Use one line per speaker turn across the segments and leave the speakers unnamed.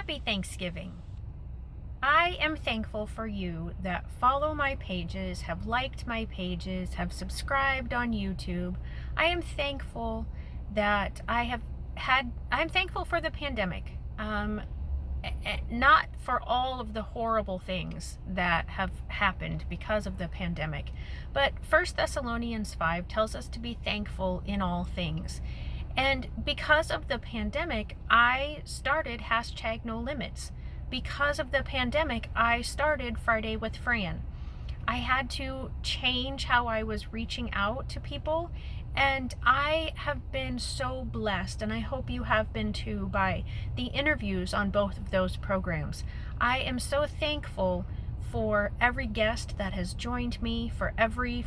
Happy Thanksgiving. I am thankful for you that follow my pages, have liked my pages, have subscribed on YouTube. I am thankful that I'm thankful for the pandemic. Not for all of the horrible things that have happened because of the pandemic, but 1 Thessalonians 5 tells us to be thankful in all things. And because of the pandemic, I started #NoLimits. Because of the pandemic, I started Friday with Fran. I had to change how I was reaching out to people, and I have been so blessed, and I hope you have been too, by the interviews on both of those programs. I am so thankful for every guest that has joined me, for every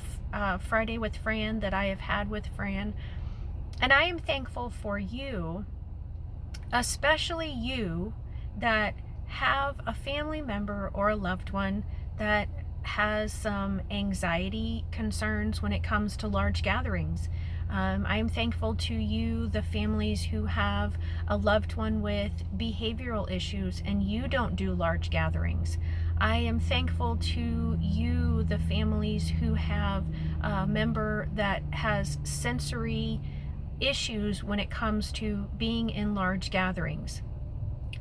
Friday with Fran that I have had with Fran. And I am thankful for you, especially you that have a family member or a loved one that has some anxiety concerns when it comes to large gatherings. I am thankful to you, the families who have a loved one with behavioral issues and you don't do large gatherings. I am thankful to you, the families who have a member that has sensory issues when it comes to being in large gatherings.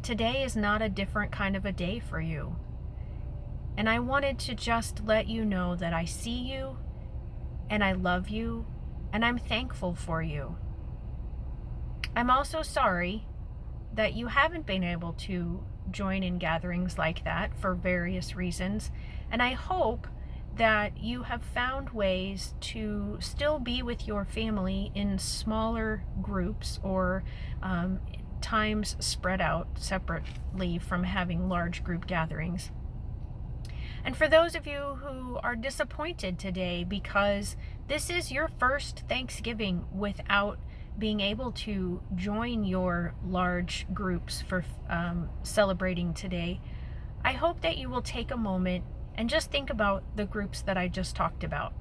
Today is not a different kind of a day for you. And I wanted to just let you know that I see you and I love you and I'm thankful for you. I'm also sorry that you haven't been able to join in gatherings like that for various reasons. And I hope that you have found ways to still be with your family in smaller groups or times spread out separately from having large group gatherings. And for those of you who are disappointed today because this is your first Thanksgiving without being able to join your large groups for celebrating today, I hope that you will take a moment and just think about the groups that I just talked about.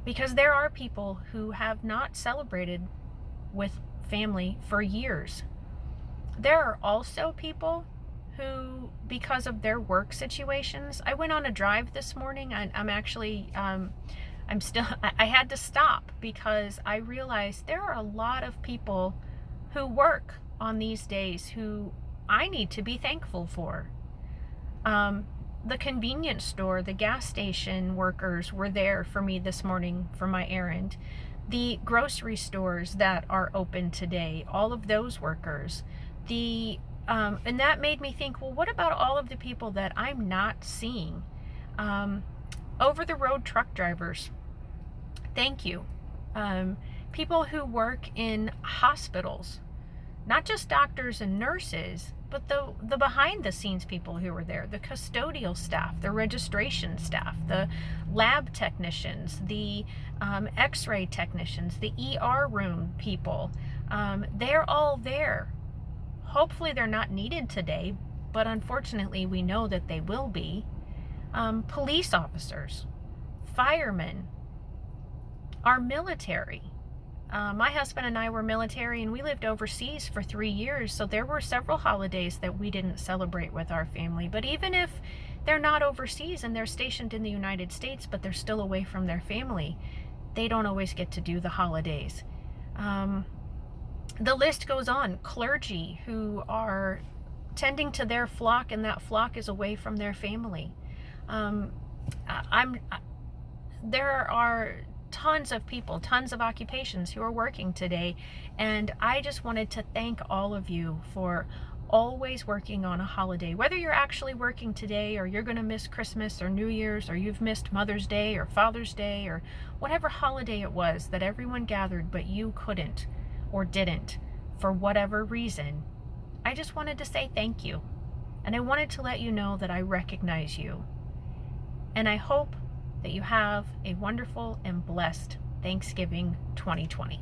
Because there are people who have not celebrated with family for years. There are also people who, because of their work situations, I went on a drive this morning. I had to stop because I realized there are a lot of people who work on these days who I need to be thankful for. The convenience store, the gas station workers were there for me this morning for my errand. The grocery stores that are open today, all of those workers. And that made me think, well, what about all of the people that I'm not seeing? Over-the-road truck drivers, thank you. People who work in hospitals, not just doctors and nurses, but the behind-the-scenes people who are there, the custodial staff, the registration staff, the lab technicians, the x-ray technicians, the ER room people, they're all there. Hopefully they're not needed today, but unfortunately we know that they will be. Police officers, firemen, our military. My husband and I were military and we lived overseas for 3 years, so there were several holidays that we didn't celebrate with our family. But even if they're not overseas and they're stationed in the United States, but they're still away from their family, they don't always get to do the holidays. The list goes on. Clergy who are tending to their flock and that flock is away from their family. There are tons of people, tons of occupations who are working today, and I just wanted to thank all of you for always working on a holiday. Whether you're actually working today or you're going to miss Christmas or New Year's or you've missed Mother's Day or Father's Day or whatever holiday it was that everyone gathered but you couldn't or didn't for whatever reason, I just wanted to say thank you. And I wanted to let you know that I recognize you. And I hope that you have a wonderful and blessed Thanksgiving 2020.